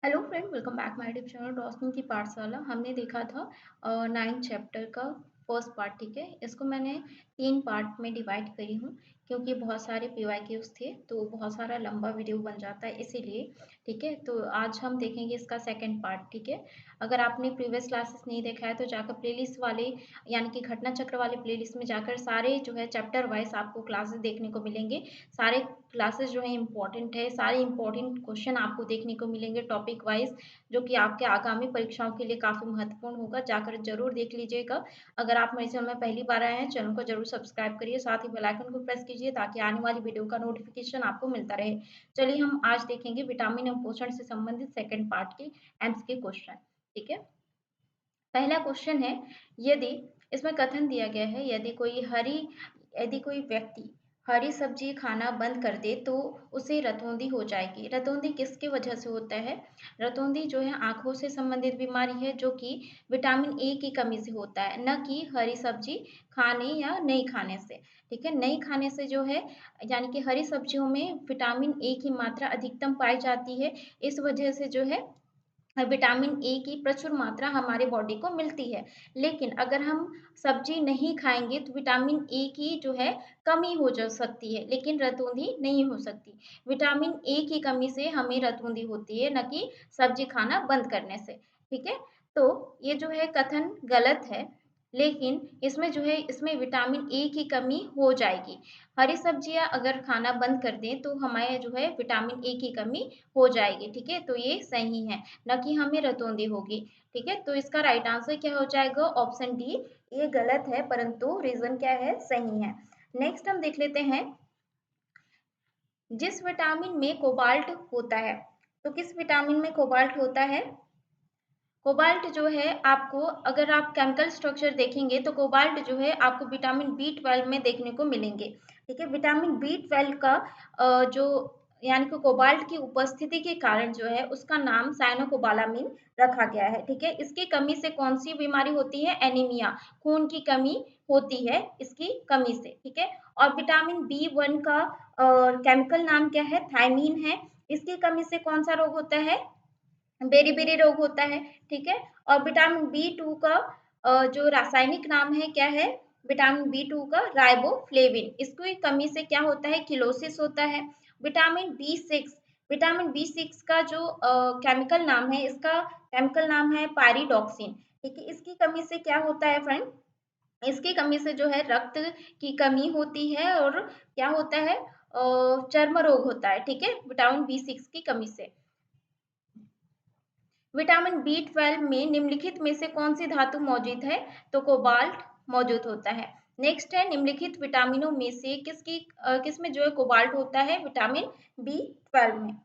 Hello friend, welcome back my YouTube channel Roshni ki Pathshala. हमने देखा था 9th चैप्टर का फर्स्ट पार्ट। ठीक है, इसको मैंने 3 पार्ट में डिवाइड करी हूँ क्योंकि बहुत सारे पीवाईक्यूज थे तो बहुत सारा लंबा वीडियो बन जाता है इसीलिए। ठीक है, तो आज हम देखेंगे इसका सेकंड पार्ट। ठीक है, अगर आपने प्रीवियस क्लासेस नहीं देखा है तो जाकर प्लेलिस्ट वाले यानी कि घटना चक्र वाले प्लेलिस्ट में जाकर सारे जो है चैप्टर वाइज आपको क्लासेस देखने को मिलेंगे। सारे क्लासेस जो है इम्पोर्टेंट है, सारे इम्पोर्टेंट क्वेश्चन आपको देखने को मिलेंगे टॉपिक वाइज, जो कि आपके आगामी परीक्षाओं के लिए काफ़ी महत्वपूर्ण होगा। जाकर जरूर देख लीजिएगा। अगर आप मेरे चैनल में पहली बार आए हैं, चैनल को जरूर सब्सक्राइब करिए, साथ ही बेल आइकन को प्रेस कीजिए ताकि आने वाली वीडियो का नोटिफिकेशन आपको मिलता रहे। चलिए हम आज देखेंगे विटामिन एवं पोषण से संबंधित सेकेंड पार्ट के एमसीक्यू क्वेश्चन। ठीक है, पहला क्वेश्चन है, यदि इसमें कथन दिया गया है, यदि कोई व्यक्ति हरी सब्जी खाना बंद कर दे तो उसे रतौंधी हो जाएगी। रतौंधी किसकी वजह से होता है? रतौंधी जो है आंखों से संबंधित बीमारी है, जो कि विटामिन ए की कमी से होता है, न कि हरी सब्जी खाने या नहीं खाने से। ठीक है, नहीं खाने से जो है यानी कि हरी सब्जियों में विटामिन ए की मात्रा अधिकतम पाई जाती है। इस वजह से जो है विटामिन ए की प्रचुर मात्रा हमारे बॉडी को मिलती है। लेकिन अगर हम सब्जी नहीं खाएंगे तो विटामिन ए की जो है कमी हो जा सकती है, लेकिन रतौंधी नहीं हो सकती। विटामिन ए की कमी से हमें रतौंधी होती है, न कि सब्जी खाना बंद करने से। ठीक है, तो ये जो है कथन गलत है, लेकिन इसमें जो है इसमें विटामिन ए की कमी हो जाएगी। हरी सब्जियां अगर खाना बंद कर दें तो हमारे जो है विटामिन ए की कमी हो जाएगी। ठीक है, तो ये सही है, न कि हमें रतौंधी होगी। ठीक है, तो इसका राइट आंसर क्या हो जाएगा? Option D. ये गलत है परंतु रीजन क्या है? सही है। नेक्स्ट हम देख लेते हैं, जिस विटामिन में कोबाल्ट होता है, तो किस विटामिन में कोबाल्ट होता है? कोबाल्ट जो है आपको, अगर आप केमिकल स्ट्रक्चर देखेंगे तो कोबाल्ट जो है आपको विटामिन B12 में देखने को मिलेंगे। ठीक है, विटामिन B12 का जो यानी कि कोबाल्ट की उपस्थिति के कारण जो है उसका नाम साइनोकोबालामिन रखा गया है। ठीक है, इसकी कमी से कौन सी बीमारी होती है? एनीमिया, खून की कमी होती है इसकी कमी से। ठीक है, और विटामिन B1 का केमिकल नाम क्या है? थायमीन है। इसकी कमी से कौन सा रोग होता है? बेरी-बेरी रोग होता है। ठीक है, और विटामिन B2 का जो रासायनिक नाम है क्या है? विटामिन B2 का राइबोफ्लेविन। इसकी कमी से क्या होता है? किलोसिस होता है। विटामिन B6 का जो केमिकल नाम है, इसका केमिकल नाम है पायरिडॉक्सिन। ठीक है, इसकी कमी से क्या होता है फ्रेंड? इसकी कमी से जो है रक्त की कमी होती है और क्या होता है? चर्म रोग होता है। ठीक है, विटामिन B6 की कमी से। विटामिन B12 में निम्नलिखित में से कौन सी धातु मौजूद है? तो कोबाल्ट मौजूद होता है। नेक्स्ट है, निम्नलिखित विटामिनों में से किसमें जो है कोबाल्ट होता है? विटामिन B12 में।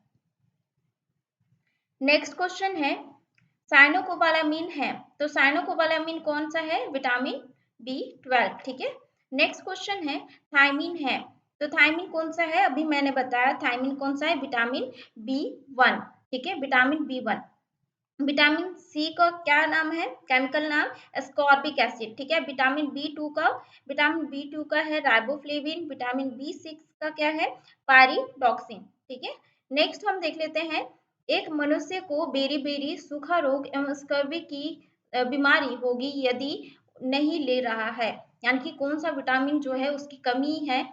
नेक्स्ट क्वेश्चन है, साइनोकोबालामिन है, तो साइनोकोबालामिन कौन सा है? Vitamin B12। ठीक है, नेक्स्ट क्वेश्चन है, थायमीन है, तो थायमीन कौन सा है? अभी मैंने बताया थायमीन कौन सा है? Vitamin B1। ठीक है, विटामिन B1। विटामिन सी का क्या नाम है? केमिकल नाम एस्कॉर्बिक एसिड। ठीक है, विटामिन बी टू का है राइबोफ्लेविन। विटामिन B6 का क्या है? पायरिडॉक्सिन। ठीक है, नेक्स्ट हम देख लेते हैं, एक मनुष्य को बेरी बेरी सूखा रोग एवं स्कर्वी की बीमारी होगी यदि नहीं ले रहा है, यानी कि कौन सा विटामिन जो है उसकी कमी है,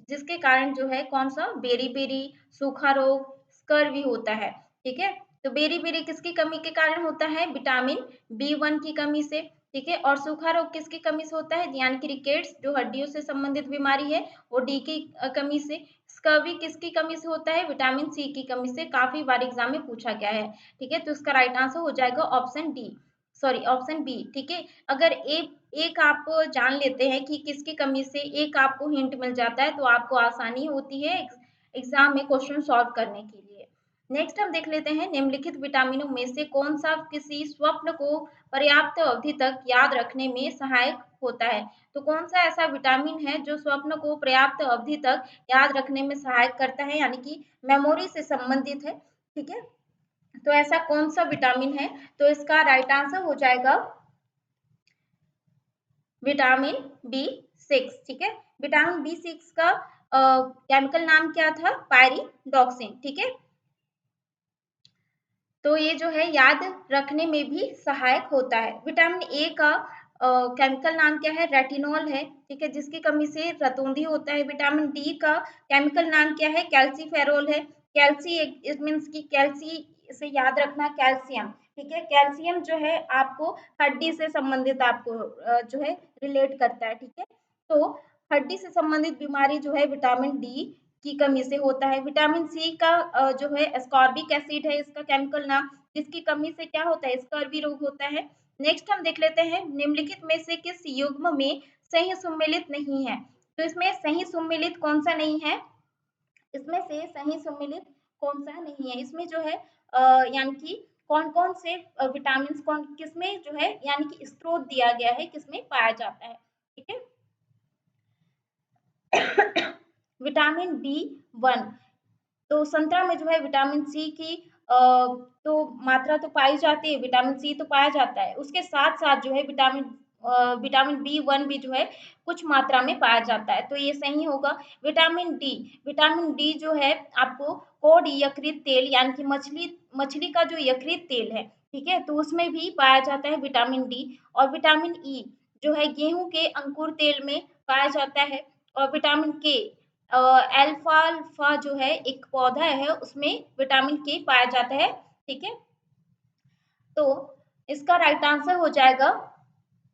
जिसके कारण जो है कौन सा? बेरी बेरी, सूखा रोग, स्कर्वी होता है। ठीक है, तो बेरी-बेरी किसकी कमी के कारण होता है? विटामिन B1 की कमी से। ठीक है, और सूखा रोग किसकी कमी से होता है? यानी कि रिकेट्स, जो हड्डियों से संबंधित बीमारी है, वो डी की कमी से। स्कर्वी किसकी कमी से होता है? विटामिन सी की कमी से। काफी बार एग्जाम में पूछा गया है। ठीक है, तो इसका राइट आंसर हो जाएगा option D, sorry option B. ठीक है, अगर एक आप जान लेते हैं कि किसकी कमी से, एक आपको हिंट मिल जाता है तो आपको आसानी होती है एग्जाम में क्वेश्चन सॉल्व करने के लिए। नेक्स्ट हम देख लेते हैं, निम्नलिखित विटामिनों में से कौन सा किसी स्वप्न को पर्याप्त अवधि तक याद रखने में सहायक होता है? तो कौन सा ऐसा विटामिन है जो स्वप्न को पर्याप्त अवधि तक याद रखने में सहायक करता है, यानी कि मेमोरी से संबंधित है? ठीक है, तो ऐसा कौन सा विटामिन है? तो इसका राइट आंसर हो जाएगा विटामिन B6। ठीक है, विटामिन B6 का केमिकल नाम क्या था? पायरिडॉक्सिन। ठीक है, तो ये जो है याद रखने में भी सहायक होता है। विटामिन ए का केमिकल नाम क्या है? रेटिनॉल है, ठीक है, जिसकी कमी से रतौंधी होता है। विटामिन डी का केमिकल नाम क्या है? कैल्सीफेरोल है। कैल्सी इट मीन्स की कैल्सी से याद रखना कैल्शियम, ठीक है। कैल्शियम जो है आपको हड्डी से संबंधित आपको जो है रिलेट करता है, ठीक है। तो हड्डी से संबंधित बीमारी जो है विटामिन डी की कमी से होता है। विटामिन सी का जो है एस्कॉर्बिक एसिड है इसका केमिकल नाम, जिसकी कमी से क्या होता है? स्कर्वी रोग होता है। नेक्स्ट हम देख लेते हैं निम्नलिखित में से किस युग्म में सही सुमेलित नहीं है? तो इसमें सही सुमेलित कौन सा नहीं है? इसमें से सही सम्मिलित कौन सा नहीं है? इसमें जो है यानी कि कौन-कौन से विटामिन्स कौन किसमें जो है यानी कि स्रोत दिया गया है, किसमें पाया जाता है, ठीक है? विटामिन बी1, तो संतरा में जो है विटामिन सी की तो मात्रा तो पाई जाती है, विटामिन सी तो पाया जाता है। उसके साथ-साथ जो है विटामिन बी1 भी जो है कुछ मात्रा में पाया जाता है, तो ये सही होगा। विटामिन डी जो है आपको कॉड यकृत तेल यानी कि मछली का जो यकृत तेल है, ठीक है? तो उसमें भी पाया जाता है विटामिन डी। और विटामिन ई जो है गेहूँ के अंकुर तेल में पाया जाता है। और विटामिन के एल्फाल्फा जो है एक पौधा है उसमें विटामिन के पाया जाता है, ठीक है। तो इसका राइट आंसर हो जाएगा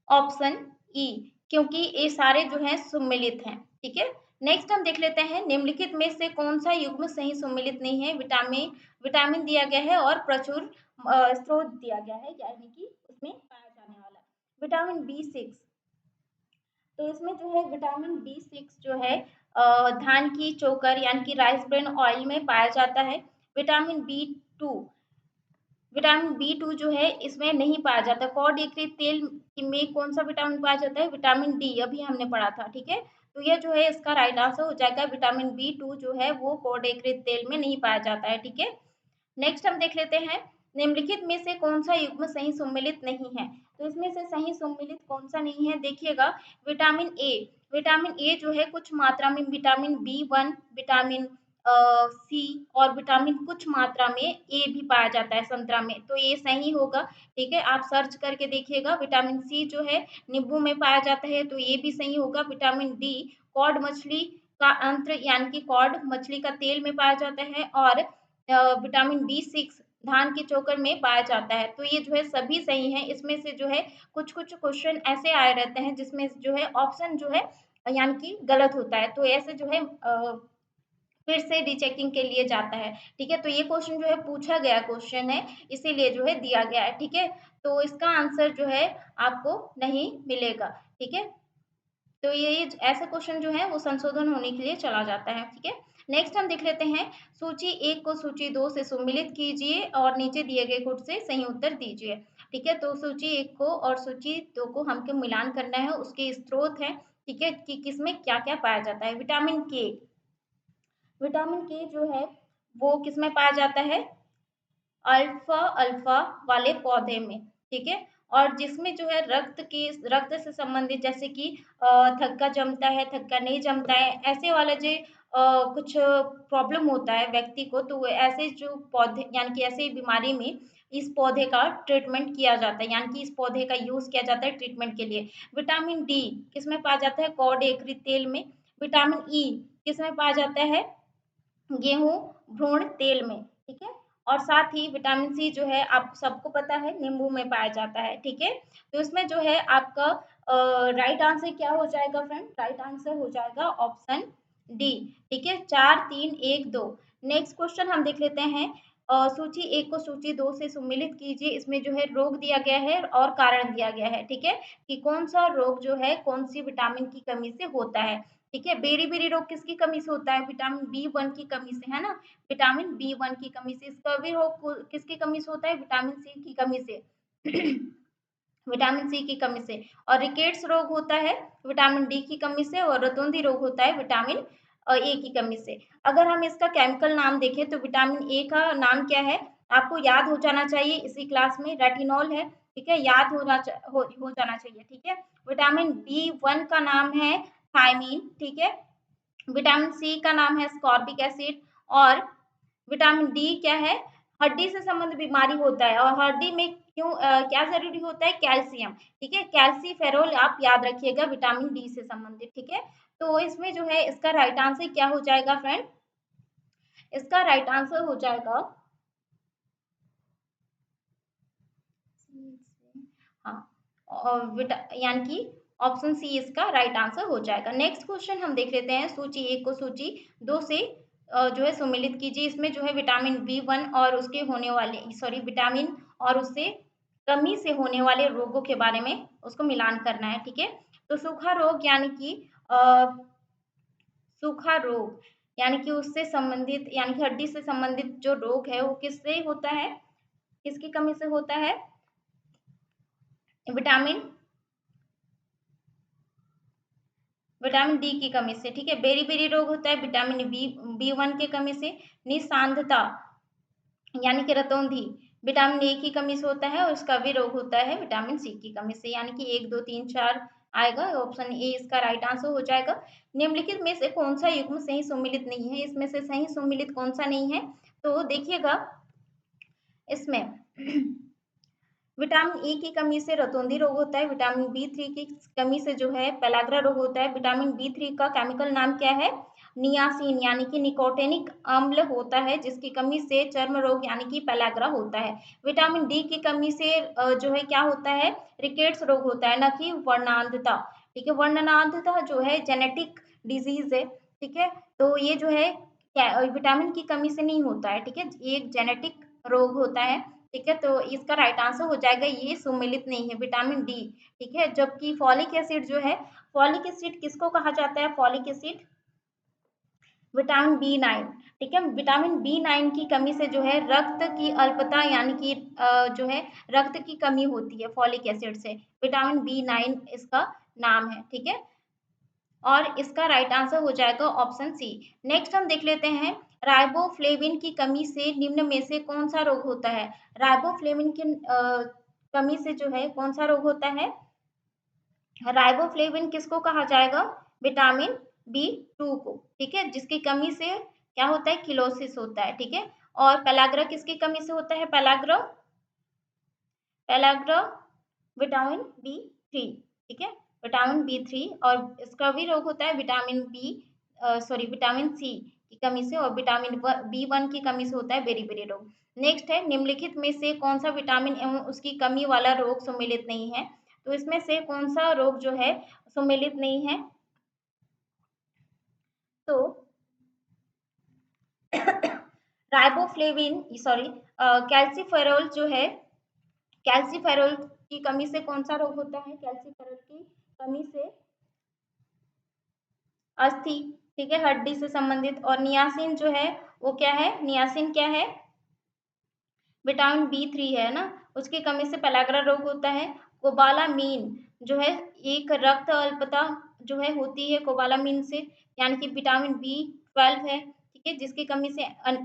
ऑप्शन ई, क्योंकि ये सारे जो हैं सुमेलित हैं, ठीक है। नेक्स्ट हम देख लेते हैं निम्नलिखित में से कौन सा युग्म सही सुमेलित नहीं है? विटामिन दिया गया है और प्रचुर स्रोत दिया गया है यानी कि उसमें पाया जाने वाला विटामिन बी6। तो इसमें जो है विटामिन बी6 जो है धान की चोकर यानी कि राइस ब्रेन ऑयल में पाया जाता है। विटामिन बी2 विटामिन बी2 जो है इसमें नहीं पाया जाता। कॉड यकृत तेल में कौन सा विटामिन पाया जाता है? विटामिन डी, अभी हमने पढ़ा था, ठीक है। तो यह जो है इसका राइट आंसर हो जाएगा विटामिन बी2 जो है वो कॉड यकृत तेल में नहीं पाया जाता है, ठीक है। नेक्स्ट हम देख लेते हैं निम्नलिखित में से कौन सा युग्म सही सम्मिलित नहीं है? तो इसमें से सही सम्मिलित कौन सा नहीं है? देखिएगा विटामिन ए जो है कुछ मात्रा में विटामिन बी1, विटामिन सी और विटामिन कुछ मात्रा में ए भी पाया जाता है संतरा में, तो ये सही होगा, ठीक है। आप सर्च करके देखिएगा। विटामिन सी जो है नींबू में पाया जाता है, तो ये भी सही होगा। विटामिन डी कॉड मछली का अंत्र यानी कि कॉड मछली का तेल में पाया जाता है। और विटामिन बी6 धान के चोकर में पाया जाता है, तो ये जो है सभी सही हैं। इसमें से जो है कुछ-कुछ क्वेश्चन ऐसे आए रहते हैं जिसमें जो है ऑप्शन जो है यानी कि गलत होता है, तो ऐसे जो है फिर से रीचेकिंग के लिए जाता है, ठीक है। तो ये क्वेश्चन जो है पूछा गया क्वेश्चन है, इसीलिए जो है दिया गया है, ठीक है। तो इसका आंसर जो है आपको नहीं मिलेगा, ठीक है। तो ये ऐसे क्वेश्चन जो है वो संशोधन होने के लिए चला जाता है, ठीक है। नेक्स्ट हम देख लेते हैं सूची 1 को सूची 2 से सम्मिलित कीजिए और नीचे दिए गए कोड से सही उत्तर दीजिए, ठीक है। तो सूची 1 को और सूची 2 को हमको मिलान करना है, उसके स्रोत हैं, ठीक है, कि किसमें क्या-क्या पाया जाता है। विटामिन के जो है वो किसमें पाया जाता है? अल्फा अल्फा वाले पौधे में, ठीक है। और जिसमें जो है रक्त से संबंधित जैसे कि थक्का जमता है, थक्का नहीं जमता है, ऐसे वाला जो कुछ प्रॉब्लम होता है व्यक्ति को, तो ऐसे जो पौधे यानी कि ऐसे बीमारी में इस पौधे का ट्रीटमेंट किया जाता है, यानी कि इस पौधे का यूज़ किया जाता है ट्रीटमेंट के लिए। विटामिन डी किसमें पाया जाता है? कॉड यकृत तेल में। विटामिन ई किसमें पाया जाता है? गेहूँ भ्रूण तेल में, ठीक है। और साथ ही विटामिन सी जो है आप सबको पता है नींबू में पाया जाता है, ठीक है। तो इसमें जो है आपका राइट आंसर क्या हो जाएगा फ्रेंड? राइट आंसर हो जाएगा ऑप्शन डी, ठीक है। 4 3 1 2। नेक्स्ट क्वेश्चन हम देख लेते हैं सूची 1 को सूची 2 से सम्मिलित कीजिए। इसमें जो है रोग दिया गया है और कारण दिया गया है, ठीक है, कि कौन सा रोग जो है कौन सी विटामिन की कमी से होता है, ठीक है। बेरी-बेरी रोग किसकी कमी से होता है? विटामिन बी1 की कमी से, है ना? विटामिन बी1 की कमी से। स्कर्वी रोग किसकी कमी से होता है? विटामिन सी की कमी से। विटामिन सी की कमी से। और रिकेट्स रोग होता है विटामिन डी की कमी से। और रतौंधी रोग होता है विटामिन ए की कमी से। अगर हम इसका केमिकल नाम देखें तो विटामिन ए का नाम क्या है? आपको याद हो जाना चाहिए इसी क्लास में, रेटिनॉल है, ठीक है, याद हो जाना चाहिए, ठीक है। विटामिन बी1 का नाम है थायमीन, ठीक है। विटामिन सी का नाम है स्कॉर्बिक एसिड। और विटामिन डी क्या है? हड्डी से संबंधित बीमारी होता है और हड्डी में क्यों क्या जरूरी होता है, कैल्शियम, ठीक है, कैल्सीफेरोल आप याद रखिएगा, विटामिन डी से संबंधित, ठीक है। तो इसमें जो है इसका राइट आंसर क्या हो जाएगा फ्रेंड, इसका राइट आंसर हो जाएगा, हाँ, यानी कि ऑप्शन सी इसका राइट आंसर हो जाएगा। नेक्स्ट क्वेश्चन हम देख लेते हैं, सूची 1 को सूची 2 से जो है सम्मिलित कीजिए। इसमें जो है विटामिन बी 1 और उसके होने वाले विटामिन और उससे कमी से होने वाले रोगों के बारे में उसको मिलान करना है, ठीक है। तो सूखा रोग यानी कि सूखा रोग यानी कि उससे संबंधित यानी कि हड्डी से संबंधित जो रोग है वो किससे होता है, किसकी कमी से होता है, विटामिन विटामिन डी की कमी से, ठीक है। बेरी-बेरी रोग होता है विटामिन बी 1 की कमी से। निस्सांधता यानी कि रतौंधी विटामिन ए की कमी से होता है और उसका भी रोग होता है विटामिन सी की कमी से, यानी कि 1 2 3 4 आएगा, ऑप्शन ए इसका राइट आंसर हो जाएगा। निम्नलिखित में से कौन सा युग्म सही सम्मिलित नहीं है, इसमें से सही सम्मिलित कौन सा नहीं है, तो देखिएगा इसमें विटामिन ए की कमी से रतौंधी रोग होता है, विटामिन बी 3 की कमी से जो है पेलाग्रा रोग होता है। विटामिन बी 3 का केमिकल नाम क्या है, नियासिन यानी कि निकोटिनिक अम्ल होता है, जिसकी कमी से चर्म रोग यानी कि पेलाग्रा होता है। विटामिन डी की कमी से जो है क्या होता है, रिकेट्स रोग होता है, न कि वर्णांधता, ठीक है। वर्णांधता जो है जेनेटिक डिजीज है, ठीक है। तो ये जो है विटामिन की कमी से नहीं होता है, ठीक है, ये एक जेनेटिक रोग होता है, ठीक है। तो इसका राइट आंसर हो जाएगा, ये सुमेलित नहीं है, विटामिन डी, ठीक है। जबकि फॉलिक एसिड जो है, फॉलिक एसिड किसको कहा जाता है, फॉलिक एसिड विटामिन बी 9, ठीक है। विटामिन बी 9 की कमी से जो है रक्त की अल्पता यानी कि जो है रक्त की कमी होती है फॉलिक एसिड से, विटामिन बी 9 इसका नाम है, ठीक है। और इसका राइट आंसर हो जाएगा ऑप्शन सी। नेक्स्ट हम देख लेते हैं, राइबोफ्लेविन की कमी से निम्न में से कौन सा रोग होता है, राइबोफ्लेविन की कमी से जो है कौन सा रोग होता है, राइबोफ्लेविन किसको कहा जाएगा, विटामिन बी 2 को, ठीक है, जिसकी कमी से क्या होता है, किलोसिस होता है, ठीक है। और पेलाग्रा किसकी कमी से होता है, पेलाग्रा पेलाग्रा विटामिन बी 3, ठीक है, विटामिन बी 3 और इसका भी रोग होता है विटामिन सी की कमी से, और विटामिन बी 1 की कमी से होता है बेरी बेरी रोग। नेक्स्ट है, निम्नलिखित में से कौन सा विटामिन एवं उसकी कमी वाला रोग सम्मिलित नहीं है, तो इसमें से कौन सा रोग जो है सम्मिलित नहीं है, तो राइबोफ्लेविन कैल्सीफेरोल जो है, कैल्सीफेरोल की कमी से कौन सा रोग होता है, कैल्सीफेरोल की कमी से अस्थि, ठीक है, हड्डी से संबंधित। और नियासिन जो है वो क्या है, नियासिन क्या है, विटामिन बी 3 है ना, उसकी कमी से पेलाग्रा रोग होता है। कोबालामीन जो है एक रक्त अल्पता जो है होती है कोबालामीन से, यानी कि विटामिन बी 12 है, ठीक है, जिसकी कमी से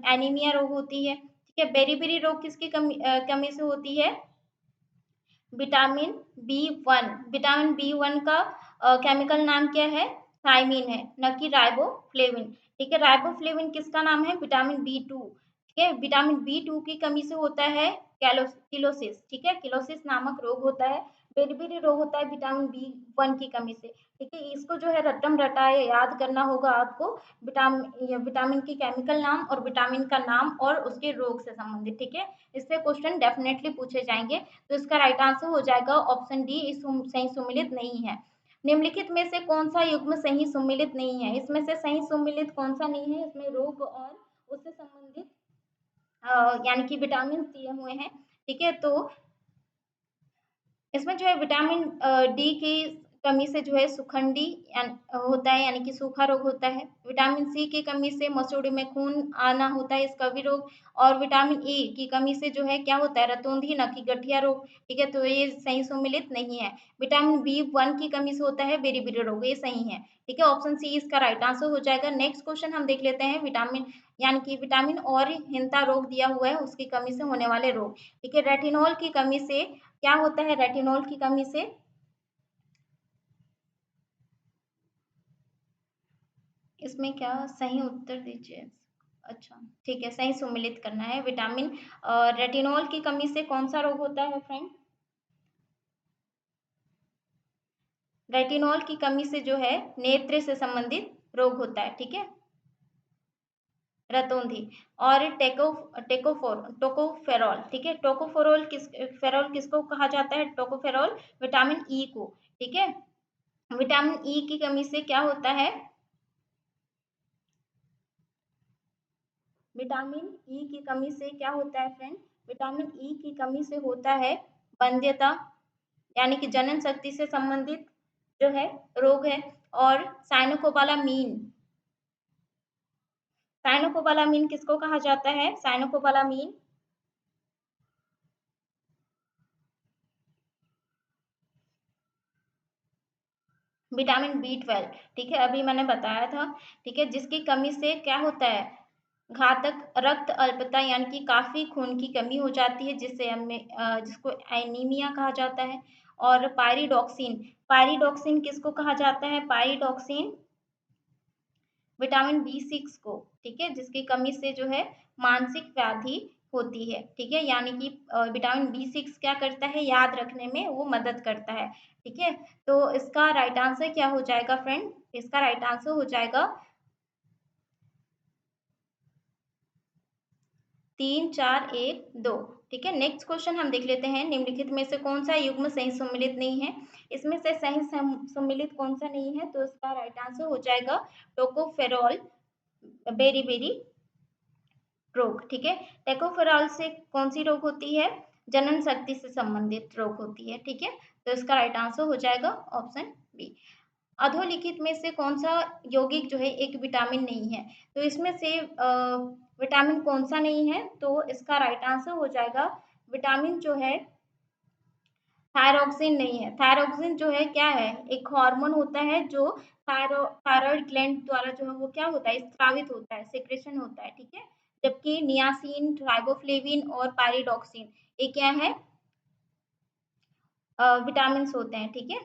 एनीमिया रोग होती है, ठीक है। बेरी-बेरी रोग किसकी कमी से होती है, विटामिन बी 1 का केमिकल नाम क्या है, थायमीन है, न कि राइबोफ्लेविन, ठीक है। राइबोफ्लेविन किसका नाम है, विटामिन बी 2, ठीक है। विटामिन बी 2 की कमी से होता है किलोसिस, ठीक है, किलोसिस नामक रोग होता है। बेरी-बेरी रोग होता है विटामिन बी 1 की कमी से, ठीक है। इसको जो है रटम रटाए याद करना होगा आपको, विटामिन की केमिकल नाम और विटामिन का नाम और उसके रोग से संबंधित, ठीक है। इससे क्वेश्चन डेफिनेटली पूछे जाएंगे। तो इसका राइट आंसर हो जाएगा ऑप्शन डी, सही सुमेलित नहीं है। निम्नलिखित में से कौन सा युग्म सही सुमेलित नहीं है, इसमें से सही सुमेलित कौन सा नहीं है, इसमें रोग और उससे संबंधित यानी कि विटामिन दिए हुए हैं, ठीक है। तो इसमें जो है विटामिन डी की कमी से जो है सुखंडी होता है, यानी कि सूखा रोग होता है। विटामिन सी की कमी से मसूड़े में खून आना होता है, इसका भी रोग। और विटामिन ई की कमी से जो है क्या होता है, रतौंधी न कि गठिया रोग, ठीक है। तो ये सही सुमेलित नहीं है। विटामिन बी 1 की कमी से होता है बेरी बेरी रोग, ये सही है, ठीक है, ऑप्शन सी इसका राइट आंसर हो जाएगा। नेक्स्ट क्वेश्चन हम देख लेते हैं, विटामिन यानी कि विटामिन और हीनता रोग दिया हुआ है, उसकी कमी से होने वाले रोग, ठीक है। रेटिनॉल की कमी से क्या होता है, रेटिनॉल की कमी से इसमें क्या सही उत्तर दीजिए, अच्छा, ठीक है, सही सम्मिलित करना है। विटामिन रेटिनॉल की कमी से कौन-सा रोग होता है फ्रेंड? रेटिनॉल की कमी से जो है नेत्र से संबंधित रोग होता है, ठीक है? रतौंधी। और टोकोफेरॉल, ठीक है? फेरॉल किसको कहा जाता है? टोकोफेरॉल विटामिन ई को, ठीक है? विटामिन ई की कमी से क्या होता है? विटामिन ई की कमी से क्या होता है फ्रेंड? विटामिन ई की कमी से होता है वंध्यता, यानी कि जनन शक्ति से संबंधित जो है रोग है। और साइनोकोबालामीन, साइनोकोबालामीन किसको कहा जाता है? साइनोकोबालामीन विटामिन बी 12, ठीक है, अभी मैंने बताया था, ठीक है, जिसकी कमी से क्या होता है? घातक रक्त अल्पता, यानी कि काफी खून की कमी हो जाती है, जिससे हमें जिसको एनीमिया कहा जाता है। और पायरिडॉक्सिन, पायरिडॉक्सिन किसको कहा जाता है? पायरिडॉक्सिन विटामिन बी 6 को, ठीक है, जिसकी कमी से जो है मानसिक व्याधि होती है, ठीक है, यानी कि विटामिन बी 6 क्या करता है? याद रखने में वो मदद करता है, ठीक है। तो इसका राइट आंसर क्या हो जाएगा फ्रेंड? इसका राइट आंसर हो जाएगा 3 4 1 2, ठीक है। नेक्स्ट क्वेश्चन हम देख लेते हैं, निम्नलिखित में से कौन सा युग्म सही सम्मिलित नहीं है? इसमें से सही सम्मिलित कौन सा नहीं है? तो इसका राइट आंसर हो जाएगा टोकोफेरॉल बेरी बेरी रोग, ठीक है। टेकोफेरॉल से कौन सी रोग होती है? जनन शक्ति से संबंधित रोग होती है, ठीक है। तो इसका राइट आंसर हो जाएगा ऑप्शन बी। अधोलिखित में से कौन सा यौगिक जो है एक विटामिन नहीं है? तो इसमें से विटामिन कौन सा नहीं है? तो इसका राइट आंसर हो जाएगा विटामिन जो है थायरोक्सिन नहीं है। थायरोक्सिन जो है क्या है? एक हार्मोन होता है जो थायरॉइड ग्लैंड द्वारा जो है वो क्या होता है? स्रावित होता है, सेक्रेशन होता है, ठीक है। जबकि नियासिन, राइबोफ्लेविन और पायरिडॉक्सिन ये क्या है? विटामिन होते हैं, ठीक है।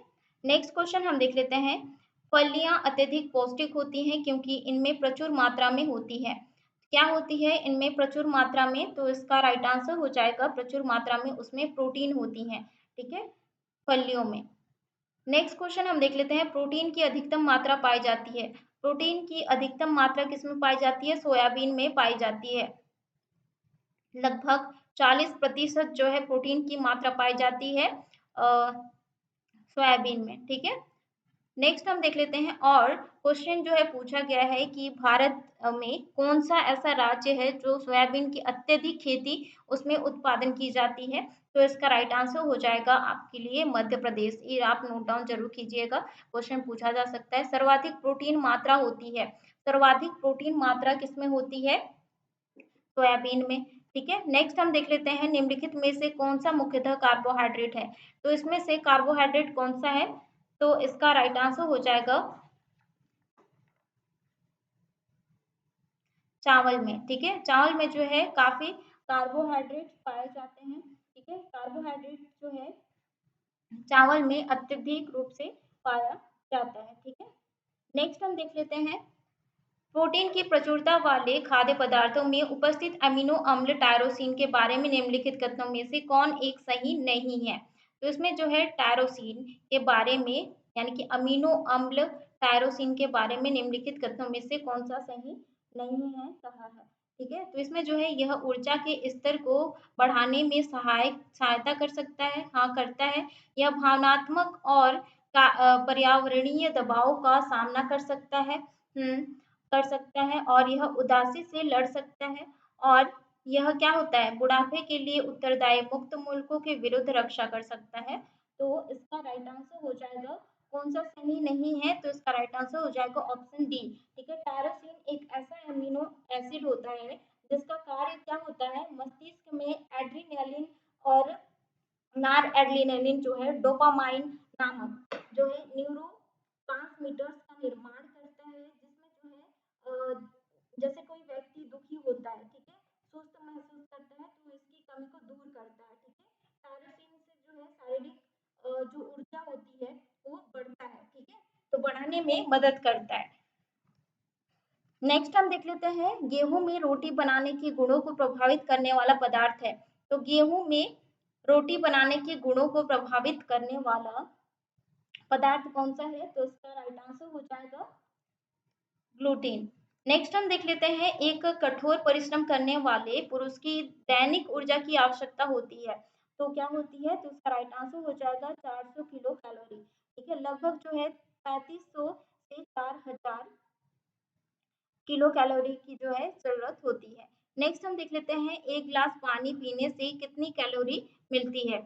नेक्स्ट क्वेश्चन हम देख लेते हैं, फलियां अत्यधिक पौष्टिक होती हैं क्योंकि इनमें प्रचुर मात्रा में होती है। क्या होती है इनमें प्रचुर मात्रा में? तो इसका राइट आंसर हो जाएगा प्रचुर मात्रा में उसमें प्रोटीन होती है, ठीक है, फलियों में। नेक्स्ट क्वेश्चन हम देख लेते हैं, प्रोटीन की अधिकतम मात्रा पाई जाती है। प्रोटीन की अधिकतम मात्रा किसमें पाई जाती है? सोयाबीन में पाई जाती है। लगभग 40% जो है प्रोटीन की मात्रा पाई जाती है सोयाबीन में, ठीक है। नेक्स्ट हम देख लेते हैं, और क्वेश्चन जो है पूछा गया है कि भारत में कौन सा ऐसा राज्य है जो सोयाबीन की अत्यधिक खेती उसमें उत्पादन की जाती है? तो इसका राइट आंसर हो जाएगा आपके लिए मध्य प्रदेश। ये आप नोट डाउन जरूर कीजिएगा, क्वेश्चन पूछा जा सकता है। सर्वाधिक प्रोटीन मात्रा होती है, सर्वाधिक प्रोटीन मात्रा किसमें होती है? सोयाबीन में, ठीक है। नेक्स्ट हम देख लेते हैं, निम्नलिखित में से कौन सा मुख्यतः कार्बोहाइड्रेट है? तो इसमें से कार्बोहाइड्रेट कौन सा है? तो इसका राइट आंसर हो जाएगा चावल में, ठीक है। चावल में जो है काफी कार्बोहाइड्रेट पाए जाते हैं, ठीक है। कार्बोहाइड्रेट जो है चावल में अत्यधिक रूप से पाया जाता है, ठीक है। नेक्स्ट हम देख लेते हैं, प्रोटीन की प्रचुरता वाले खाद्य पदार्थों में उपस्थित अमीनो अम्ल टायरोसिन के बारे में निम्नलिखित कथनों में से कौन एक सही नहीं है? तो इसमें जो है टायरोसिन के बारे में, यानी कि अमीनो अम्ल टायरोसिन के बारे में निम्नलिखित कथनों में से कौन सा सही नहीं है कहा है, ठीक है। तो इसमें जो है यह ऊर्जा के स्तर को बढ़ाने में सहायता कर सकता है, हाँ करता है। यह भावनात्मक और पर्यावरणीय दबाव का सामना कर सकता है, कर सकता है। और यह उदासी से लड़ सकता है। और यह क्या होता है? बुढ़ापे के लिए उत्तरदायी मुक्त मुल्कों के विरुद्ध रक्षा कर सकता है। तो इसका राइट आंसर हो जाएगा, कौन सा सही नहीं है? तो इसका राइट आंसर हो जाएगा ऑप्शन डी, ठीक है। टायरोसिन एक ऐसा अमीनो एसिड होता है जिसका कार्य क्या होता है? मस्तिष्क में एड्रीनलिन और नार एड्रेनालिन जो है डोपामाइन नामक जो है न्यूरो ट्रांसमीटर्स का निर्माण करता है, जिसमें जो है जैसे कोई व्यक्ति दुखी होता है, ठीक है, सुस्त महसूस करता है, तो इसकी कमी को दूर करता है, ठीक है। टायरोसिन से जो है शारीरिक जो ऊर्जा होती है वो बढ़ता है, ठीक है, तो बढ़ाने में मदद करता है। नेक्स्ट हम देख लेते हैं गेहूं में रोटी बनाने के गुणों को प्रभावित करने वाला पदार्थ है। तो गेहूं में रोटी बनाने के गुणों को प्रभावित करने वाला पदार्थ कौन सा है? तो इसका राइट आंसर हो जाएगा ग्लूटेन। नेक्स्ट हम देख लेते हैं एक कठोर परिश्रम करने वाले पुरुष की दैनिक ऊर्जा की आवश्यकता होती है, तो क्या होती है? तो इसका राइट आंसर हो जाएगा 400 किलो कैलोरी। ठीक है, लगभग जो है 3500 से 4000 किलो कैलोरी की जो है जरूरत होती है। नेक्स्ट हम देख लेते हैं एक गिलास पानी पीने से कितनी कैलोरी मिलती है?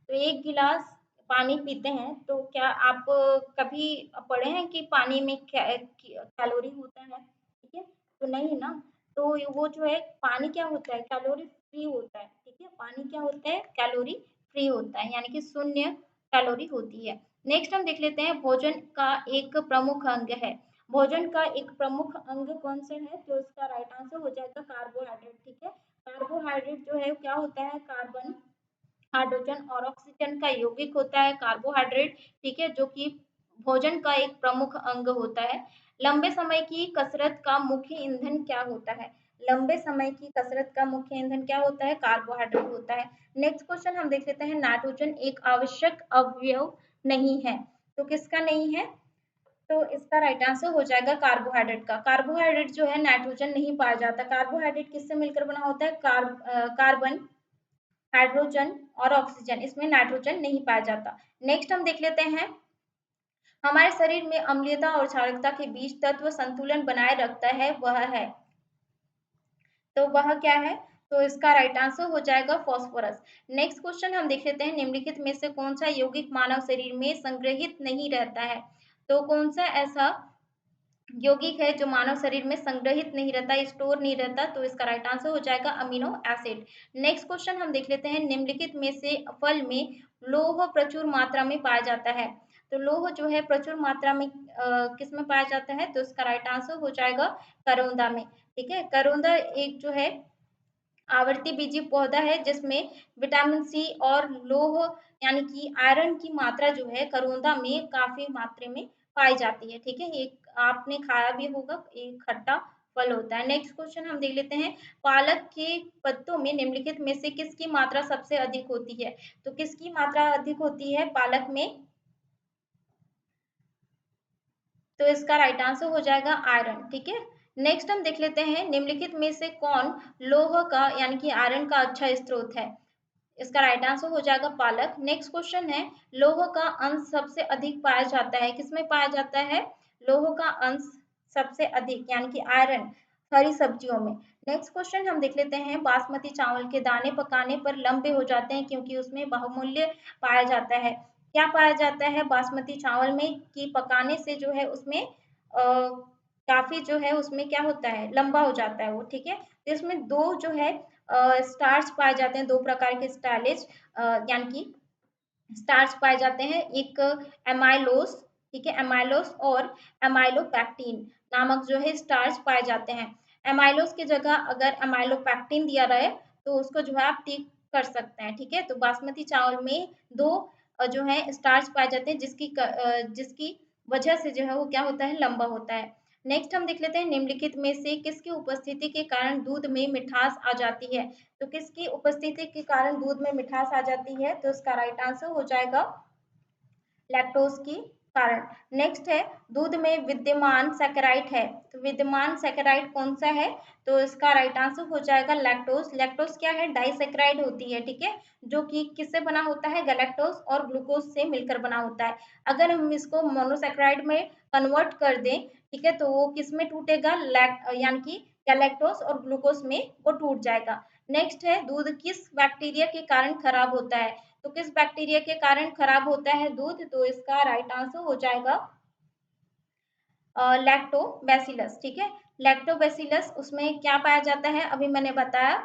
तो एक गिलास पानी पीते हैं तो क्या आप कभी पढ़े हैं कि पानी में कैलोरी होता है? ठीक है, तो नहीं ना। तो वो जो है पानी क्या होता है? कैलोरी फ्री होता है। ठीक है, पानी क्या होता है? कैलोरी फ्री होता है, यानी कि शून्य कैलोरी होती है। नेक्स्ट हम देख लेते हैं भोजन का एक प्रमुख अंग है। भोजन का एक प्रमुख अंग कौन सा है? तो इसका राइट आंसर हो जाएगा कार्बोहाइड्रेट। ठीक है, कार्बोहाइड्रेट जो है क्या होता है? कार्बन, हाइड्रोजन और ऑक्सीजन का यौगिक होता है कार्बोहाइड्रेट। ठीक है, जो कि भोजन का एक प्रमुख अंग होता है। लंबे समय की कसरत का मुख्य ईंधन क्या होता है? लंबे समय की कसरत का मुख्य ईंधन क्या होता है? कार्बोहाइड्रेट होता है। नेक्स्ट क्वेश्चन हम देख लेते हैं नाइट्रोजन एक आवश्यक अवयव नहीं है, तो किसका नहीं है? तो इसका राइट आंसर हो जाएगा कार्बोहाइड्रेट का। कार्बोहाइड्रेट जो है नाइट्रोजन नहीं पाया जाता। कार्बोहाइड्रेट किससे मिलकर बना होता है? कार्बन, हाइड्रोजन और ऑक्सीजन, इसमें नाइट्रोजन नहीं पाया जाता। नेक्स्ट हम देख लेते हैं हमारे शरीर में अम्लीयता और क्षारकता के बीच तत्व संतुलन बनाए रखता है, वह है, तो वह क्या है? तो इसका राइट आंसर हो जाएगा फॉस्फोरस। नेक्स्ट क्वेश्चन हम देख लेते हैं निम्नलिखित में से कौन सा यौगिक मानव शरीर में संग्रहित नहीं रहता है? तो कौन सा ऐसा यौगिक है जो मानव शरीर में संग्रहित नहीं रहता, स्टोर नहीं रहता? तो इसका राइट आंसर हो जाएगा अमीनो एसिड। नेक्स्ट क्वेश्चन हम देख लेते हैं निम्नलिखित में से फल में लौह प्रचुर मात्रा में पाया जाता है। तो लौह जो है प्रचुर मात्रा में किस में पाया जाता है? तो इसका राइट आंसर हो जाएगा करौंदा में। ठीक है, करौंदा एक जो है आवर्ती बीजी पौधा है जिसमें विटामिन सी और लौह यानी कि आयरन की मात्रा जो है करौंदा में काफी मात्रा में पाई जाती है। ठीक है, एक आपने खाया भी होगा, एक खट्टा फल होता है। नेक्स्ट क्वेश्चन हम देख लेते हैं पालक के पत्तों में निम्नलिखित में से किसकी मात्रा सबसे अधिक होती है? तो किसकी मात्रा अधिक होती है पालक में? तो इसका राइट आंसर हो जाएगा आयरन। ठीक है, नेक्स्ट हम देख लेते हैं निम्नलिखित में से कौन लौह का यानी कि आयरन का अच्छा स्रोत है? इसका राइट आंसर हो जाएगा पालक। नेक्स्ट क्वेश्चन है लौह का अंश सबसे अधिक पाया जाता है, किसमें पाया जाता है? लौह का अंश सबसे अधिक यानी कि आयरन हरी सब्जियों में। नेक्स्ट क्वेश्चन हम देख लेते हैं बासमती चावल के दाने पकाने पर लंबे हो जाते हैं क्योंकि उसमें बहुमूल्य पाया जाता है। क्या पाया जाता है बासमती चावल में कि पकाने से जो है उसमें काफी जो है उसमें क्या होता है? लंबा हो जाता है वो। ठीक है, तो इसमें दो जो है स्टार्च पाए जाते हैं, दो प्रकार के स्टार्च यानी कि स्टार्च पाए जाते हैं, एक एमाइलोस। ठीक है, एमाइलोस और एमाइलोपैक्टिन नामक जो है स्टार्च पाए जाते हैं। एमाइलोस की जगह अगर एमाइलोपैक्टिन दिया रहे तो उसको जो है आप टिक कर सकते हैं। ठीक है, तो बासमती चावल में दो जो है स्टार्च पाए जाते हैं जिसकी वजह से जो है वो क्या होता है? लंबा होता है। नेक्स्ट हम देख लेते हैं निम्नलिखित में से किसकी उपस्थिति के कारण दूध में मिठास आ जाती है? तो किसकी उपस्थिति के कारण दूध में मिठास आ जाती है? तो इसका राइट आंसर हो जाएगा लैक्टोज की कारण। नेक्स्ट है दूध में विद्यमान सैकेराइड है, तो विद्यमान सैकेराइड कौन सा है? तो इसका राइट आंसर हो जाएगा लैक्टोज। लैक्टोज क्या है? डाइसैकेराइड होती है। ठीक है, जो कि किससे बना होता है? गैलेक्टोज और ग्लूकोज से मिलकर बना होता है। अगर हम इसको मोनोसैकेराइड में कन्वर्ट कर दें, ठीक है, तो वो किस में टूटेगा? यानी कि गैलेक्टोज और ग्लूकोज में वो टूट जाएगा। नेक्स्ट है दूध किस बैक्टीरिया के कारण खराब होता है? तो किस बैक्टीरिया के कारण खराब होता है दूध? तो इसका राइट आंसर हो जाएगा लैक्टोबैसिलस। ठीक है, लैक्टोबैसिलस उसमें क्या पाया जाता है? अभी मैंने बताया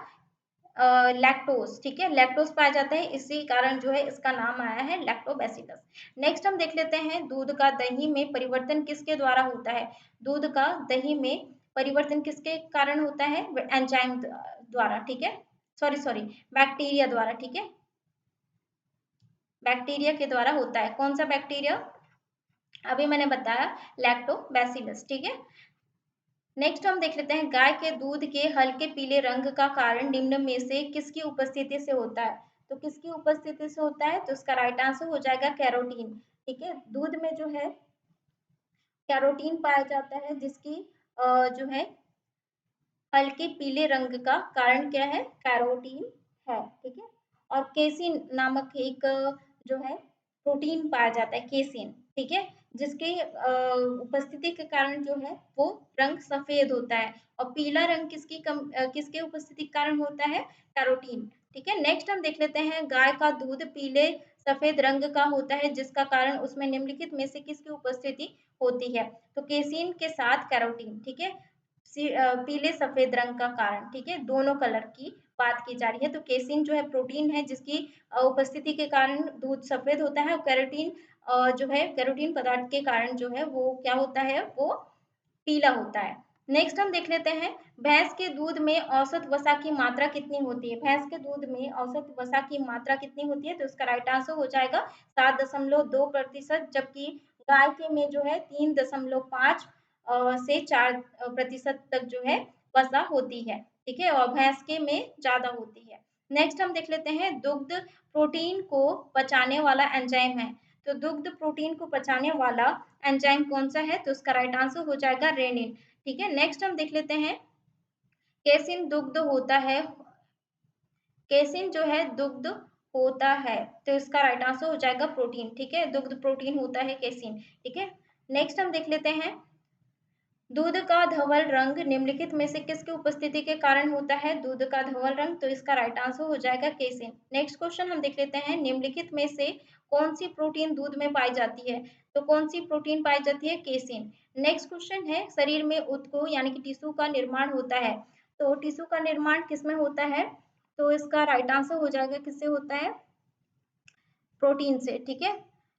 लैक्टोज। ठीक है, लैक्टोज पाया जाता है, इसी कारण जो है इसका नाम आया है लैक्टोबैसिलस। नेक्स्ट हम देख लेते हैं दूध का दही में परिवर्तन किसके द्वारा होता है? दूध का दही में परिवर्तन किसके कारण होता है? एंजाइम द्वारा। ठीक है, सॉरी बैक्टीरिया द्वारा। ठीक है, बैक्टीरिया के द्वारा होता है। कौन सा बैक्टीरिया? अभी मैंने बताया लैक्टोबैसिलस। ठीक है, नेक्स्ट हम देख लेते हैं गाय के दूध के हल्के पीले रंग का कारण निम्न में से किसकी उपस्थिति से होता है। तो किसकी उपस्थिति से होता है, तो इसका राइट आंसर हो जाएगा कैरोटीन। ठीक है, दूध में जो है कैरोटीन पाया जाता है, जिसकी जो है हल्के पीले रंग का कारण क्या है, कैरोटीन है। ठीक है, और केसिन नामक एक जो है प्रोटीन पाया जाता है, केसिन। ठीक है, जिसके उपस्थिति के कारण जो है वो रंग सफेद होता है। और पीला रंग किसके उपस्थिति के कारण होता है, कैरोटीन। ठीक है, नेक्स्ट हम देख लेते हैं गाय का दूध पीले सफेद रंग का होता है, जिसका कारण उसमें निम्नलिखित में से किसकी उपस्थिति होती है। तो केसिन के साथ कैरोटीन। ठीक है, पीले सफेद रंग का कारण। ठीक है, दोनों कलर की बात की जा रही है। तो केसिन जो है प्रोटीन है, जिसकी उपस्थिति के कारण दूध सफेद होता है। और कैरोटीन जो है कैरोटीन पदार्थ के कारण जो है वो क्या होता है, वो पीला होता है। नेक्स्ट हम देख लेते हैं भैंस के दूध में औसत वसा की मात्रा कितनी होती है। भैंस के दूध में औसत वसा की मात्रा कितनी होती है, तो इसका राइट आंसर हो जाएगा 7.2%, जबकि गाय के में जो है 3.5 से 4% तक जो है वसा होती है। ठीक है, और भैंस के में ज्यादा होती है। नेक्स्ट हम देख लेते हैं दुग्ध प्रोटीन को पचाने वाला एंजाइम है। तो दुग्ध प्रोटीन को पचाने वाला एंजाइम कौन सा है, तो उसका राइट आंसर हो जाएगा रेनिन। ठीक है, नेक्स्ट हम देख लेते हैं केसिन दुग्ध होता है, केसिन जो है दुग्ध होता है, तो इसका राइट आंसर हो जाएगा प्रोटीन। ठीक है, दुग्ध प्रोटीन होता है केसिन। ठीक है, नेक्स्ट हम देख लेते हैं दूध का धवल रंग निम्नलिखित में से किसकी उपस्थिति के कारण होता है। दूध का धवल रंग, तो इसका राइट आंसर हो जाएगा केसिन। नेक्स्ट क्वेश्चन हम देख लेते हैं निम्नलिखित में से कौन सी प्रोटीन दूध में पाई जाती है। तो कौन सी प्रोटीन पाई जाती है, केसिन। नेक्स्ट क्वेश्चन है शरीर में ऊतकों यानी कि टिश्यू का निर्माण होता है। तो टिश्यू का निर्माण किसमें होता है, तो इसका राइट आंसर हो जाएगा किससे होता है, प्रोटीन से। ठीक है,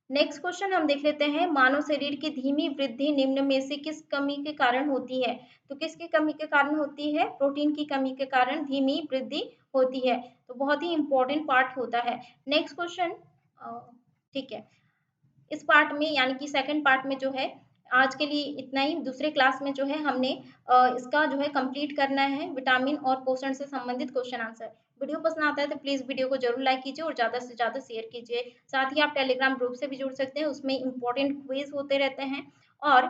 नेक्स्ट क्वेश्चन हम देख लेते हैं मानव शरीर की धीमी वृद्धि निम्न में से किस कमी के कारण होती है। तो किसकी कमी के कारण होती है, प्रोटीन की कमी के कारण धीमी वृद्धि होती है। तो बहुत ही इंपॉर्टेंट पार्ट होता है। नेक्स्ट क्वेश्चन, ठीक है, इस पार्ट में यानी कि सेकंड पार्ट में जो है आज के लिए इतना ही। दूसरे क्लास में जो है हमने इसका जो है कंप्लीट करना है विटामिन और पोषण से संबंधित क्वेश्चन आंसर। वीडियो पसंद आता है तो प्लीज़ वीडियो को जरूर लाइक कीजिए और ज़्यादा से ज़्यादा शेयर कीजिए। साथ ही आप टेलीग्राम ग्रुप से भी जुड़ सकते हैं, उसमें इंपॉर्टेंट क्विज होते रहते हैं। और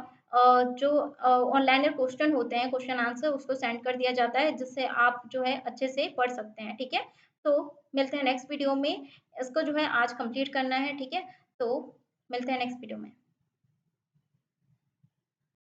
जो ऑनलाइन क्वेश्चन होते हैं, क्वेश्चन आंसर उसको सेंड कर दिया जाता है, जिससे आप जो है अच्छे से पढ़ सकते हैं। ठीक है, तो मिलते हैं नेक्स्ट वीडियो में। इसको जो है आज कंप्लीट करना है। ठीक है, तो मिलते हैं नेक्स्ट वीडियो में।